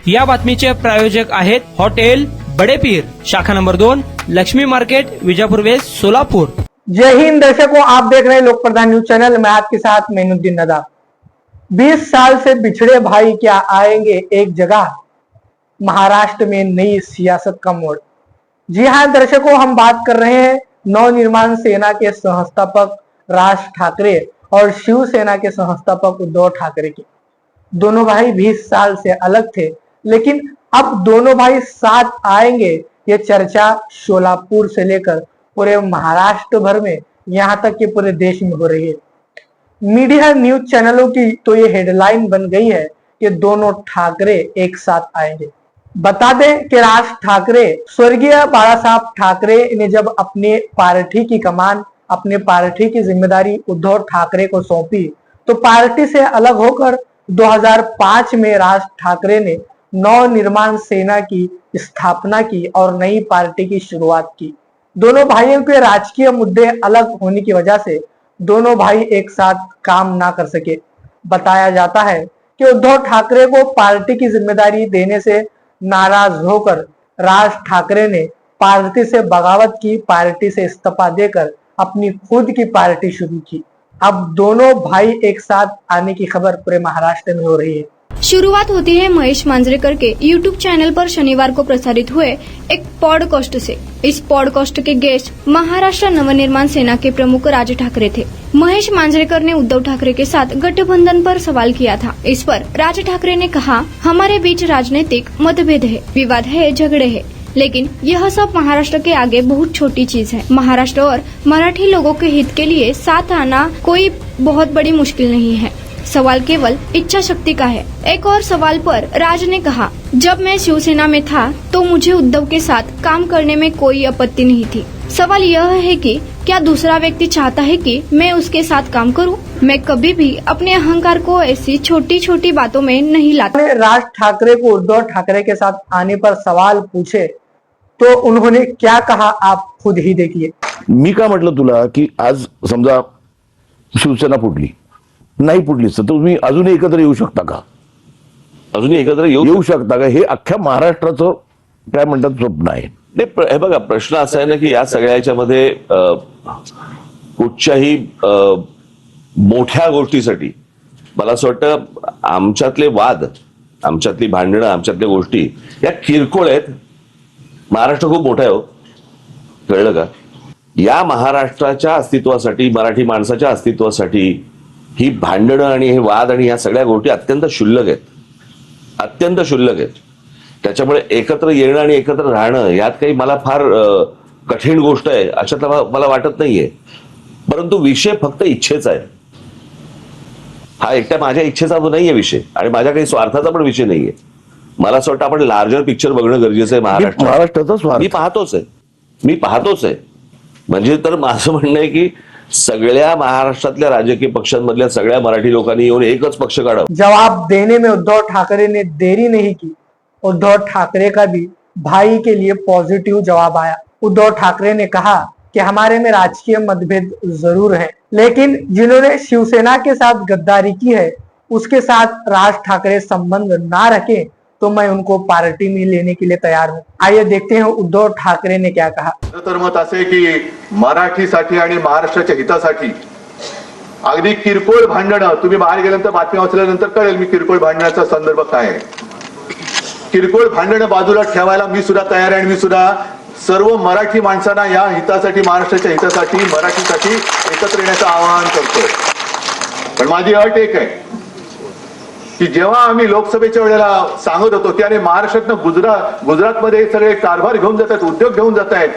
या बातमीचे प्रायोजक आहेत हॉटेल बड़ेपीर, शाखा number 2, Laxmi market, Vijapur west, Solapur. जय हिंद दर्शकों, आप देख रहे हैं लोक प्रधान न्यूज चैनल। मैं आपके साथ मैनुद्दीन नदाफ। 20 साल से बिछड़े भाई क्या आएंगे एक जगह, महाराष्ट्र में नई सियासत का मोड़। जी हाँ दर्शकों, हम बात कर रहे हैं नवनिर्माण सेना के संस्थापक राज ठाकरे और शिवसेना के संस्थापक उद्धव ठाकरे की। दोनों भाई 20 साल से अलग थे, लेकिन अब दोनों भाई साथ आएंगे, ये चर्चा सोलापुर से लेकर पूरे महाराष्ट्र भर में, यहाँ तक कि पूरे देश में हो रही है। मीडिया न्यूज चैनलों की तो ये हेडलाइन बन गई है कि दोनों ठाकरे एक साथ आएंगे। बता दें कि राज ठाकरे, स्वर्गीय बाला साहब ठाकरे ने जब अपने पार्टी की कमान, अपने पार्टी की जिम्मेदारी उद्धव ठाकरे को सौंपी, तो पार्टी से अलग होकर 2005 में राज ठाकरे ने नवनिर्माण सेना की स्थापना की और नई पार्टी की शुरुआत की। दोनों भाइयों के राजकीय मुद्दे अलग होने की वजह से दोनों भाई एक साथ काम ना कर सके। बताया जाता है कि उद्धव ठाकरे को पार्टी की जिम्मेदारी देने से नाराज होकर राज ठाकरे ने पार्टी से बगावत की, पार्टी से इस्तीफा देकर अपनी खुद की पार्टी शुरू की। अब दोनों भाई एक साथ आने की खबर पूरे महाराष्ट्र में हो रही है। शुरुआत होती है महेश मांजरेकर के यूट्यूब चैनल पर शनिवार को प्रसारित हुए एक पॉडकास्ट से। इस पॉडकास्ट के गेस्ट महाराष्ट्र नवनिर्माण सेना के प्रमुख राज ठाकरे थे। महेश मांजरेकर ने उद्धव ठाकरे के साथ गठबंधन पर सवाल किया था। इस पर राज ठाकरे ने कहा, हमारे बीच राजनीतिक मतभेद है, विवाद है, झगड़े है, लेकिन यह सब महाराष्ट्र के आगे बहुत छोटी चीज है। महाराष्ट्र और मराठी लोगों के हित के लिए साथ आना कोई बहुत बड़ी मुश्किल नहीं है, सवाल केवल इच्छा शक्ति का है। एक और सवाल पर राज ने कहा, जब मैं शिवसेना में था तो मुझे उद्धव के साथ काम करने में कोई आपत्ति नहीं थी। सवाल यह है कि क्या दूसरा व्यक्ति चाहता है कि मैं उसके साथ काम करूं? मैं कभी भी अपने अहंकार को ऐसी छोटी छोटी बातों में नहीं लाता। राज ठाकरे को उद्धव ठाकरे के साथ आने पर सवाल पूछे तो उन्होंने क्या कहा, आप खुद ही देखिए। मी का म्हटलं तुला की आज समजा शिवसेना फुटली, नाही फुटलीच तर तुम्ही अजूनही एकत्र येऊ शकता का? अजूनही एकत्र येऊ शकता का? हे अख्ख्या महाराष्ट्राचं काय म्हणतात स्वप्न आहे। नाही, हे बघा, प्रश्न असा आहे ना की या सगळ्याच्या मध्ये कुठच्याही मोठ्या गोष्टीसाठी मला असं वाटतं आमच्यातले वाद, आमच्यातली भांडणं, आमच्यातल्या गोष्टी या किरकोळ आहेत। महाराष्ट्र खूप मोठा आहे हो, कळलं का? या महाराष्ट्राच्या अस्तित्वासाठी, मराठी माणसाच्या अस्तित्वासाठी ही भांडणं आणि हे वाद आणि या सगळ्या गोष्टी अत्यंत क्षुल्लक आहेत, अत्यंत क्षुल्लक आहेत। त्याच्यामुळे एकत्र येणं आणि एकत्र राहणं यात काही मला फार कठीण गोष्ट आहे अशातला मला वाटत नाहीये। परंतु विषय फक्त इच्छेचा आहे। हा एकट्या माझ्या इच्छेचा नाहीये विषय आणि माझ्या काही स्वार्थाचा पण विषय नाहीये। मला असं वाटतं आपण लार्जर पिक्चर बघणं गरजेचं आहे। महाराष्ट्राचा स्वार्थ मी पाहतोच आहे। म्हणजे तर माझं म्हणणं आहे की सगळ्या महाराष्ट्रातल्या राजकीय पक्षांमधल्या सगळ्या मराठी लोकांनी येऊन एकच पक्ष काढावा। जवाब देने में उद्धव ठाकरे ने देरी नहीं की। उद्धव ठाकरे का भी भाई के लिए पॉजिटिव जवाब आया। उद्धव ठाकरे ने कहा कि हमारे में राजकीय मतभेद जरूर है, लेकिन जिन्होंने शिवसेना के साथ गद्दारी की है उसके साथ राज ठाकरे संबंध ना रखे तो मैं उनको पार्टी में लेने के लिए तैयार हूं। आइए देखते हैं उद्धव ठाकरे ने क्या कहा। तर मत असे की मराठीसाठी आणि महाराष्ट्राच्या हितासाठी अगदी किरकोळ भांडणं, तुम्ही बाहेर गेल्यानंतर बातम्या वाचल्यानंतर कळेल मी किरकोळ भांडणाचा संदर्भ काय आहे। किरकोळ भांडणं बाजूला ठेवायला मी सुद्धा तयार आहे आणि मी सुद्धा सर्व मराठी माणसांना या हितासाठी, महाराष्ट्राच्या हितासाठी, मराठीसाठी एकत्र येण्याचं आवाहन करतोय। पण माझी अट एक आहे की जेव्हा आम्ही लोकसभेच्या वेळेला सांगत होतो की अरे महाराष्ट्रातनं गुजरातमध्ये सगळे कारभार घेऊन जात आहेत, उद्योग घेऊन जात आहेत,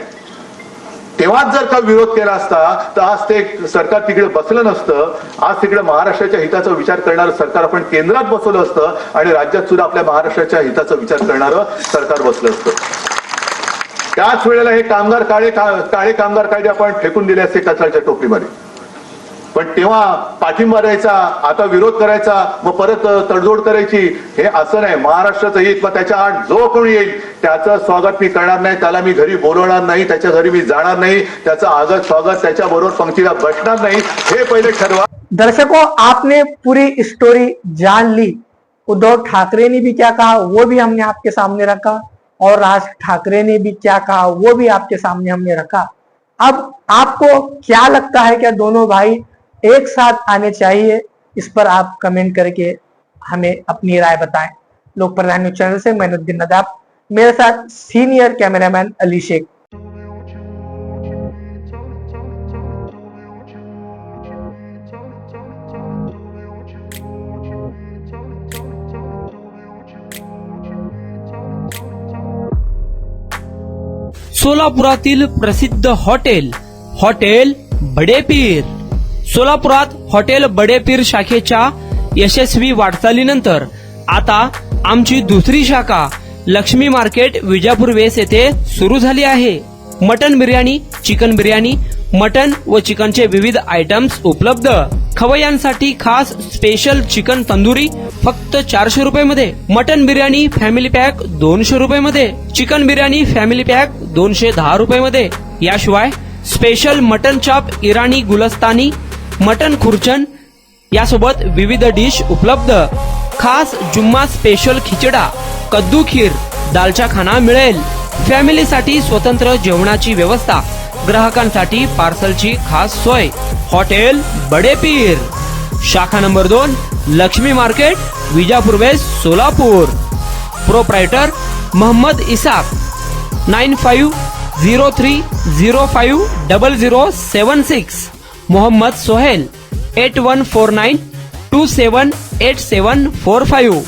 तेव्हाच जर का विरोध केला असता तर आज ते सरकार तिकडे बसलं नसतं। आज तिकडे महाराष्ट्राच्या हिताचा विचार करणारं सरकार आपण केंद्रात बसवलं असतं आणि राज्यात सुद्धा आपल्या महाराष्ट्राच्या हिताचा विचार करणारं सरकार बसलं असतं। त्याच वेळेला हे काळे कामगार कायदे आपण फेकून दिले असते कचऱ्याच्या टोपलीमध्ये। पण तेव्हा पाठिंबा द्यायचा, आता विरोध करायचा, मग परत तडजोड करायची, हे असं नाही। महाराष्ट्राचं हित, मग त्याच्या आड जो कोणी येईल त्याचं स्वागत मी करणार नाही, त्याला मी घरी बोलवणार नाही, त्याच्या घरी मी जाणार नाही, त्याचं आगत स्वागत त्याच्या बरोबर पंक्तीला बसणार नाही, हे पहिले ठरवा। दर्शकों, आपने पूरी स्टोरी जान ली। उद्धव ठाकरे ने भी क्या कहा वो भी हमने आपके सामने रखा, और राज ठाकरे ने भी क्या कहा वो भी आपके सामने हमने रखा। अब आपको क्या लगता है, क्या दोनों भाई एक साथ आने चाहिए? इस पर आप कमेंट करके हमें अपनी राय बताएं। लोक प्रधान न्यूज चैनल से मैनुद्दीन नदाब, मेरे साथ सीनियर कैमरामैन अली शेख। सोलापुरातील प्रसिद्ध हॉटेल बडे पीर। सोलापुरात हॉटेल बडे पीर शाखेच्या यशस्वी वाटचालीनंतर आता आमची दुसरी शाखा लक्ष्मी मार्केट विजापूर वेस येथे सुरू झाली आहे। Mutton biryani, chicken biryani, mutton व चिकनचे विविध आयटम्स उपलब्ध। खवय्यांसाठी खास स्पेशल चिकन तंदुरी फक्त 400 रुपये मध्ये, मटन बिर्याणी फॅमिली पॅक 200 रुपये मध्ये, चिकन बिर्याणी फॅमिली पॅक 210 रुपये मध्ये। याशिवाय स्पेशल मटन चाप, इराणी गुलस्तानी, मटन खुर्चन यासोबत विविध डिश उपलब्ध। खास जुम्मा स्पेशल खिचडा, कद्दू खीर, दालचा खाना मिळेल। फॅमिलीसाठी स्वतंत्र जेवणाची व्यवस्था, ग्राहकांसाठी पार्सलची खास सोय। हॉटेल बडे पीर, शाखा number 2, Laxmi market, Vijapur west, Solapur. Proprietor Mohammed Isaq, 9503050076। Mohammed Sohail, 8149278745।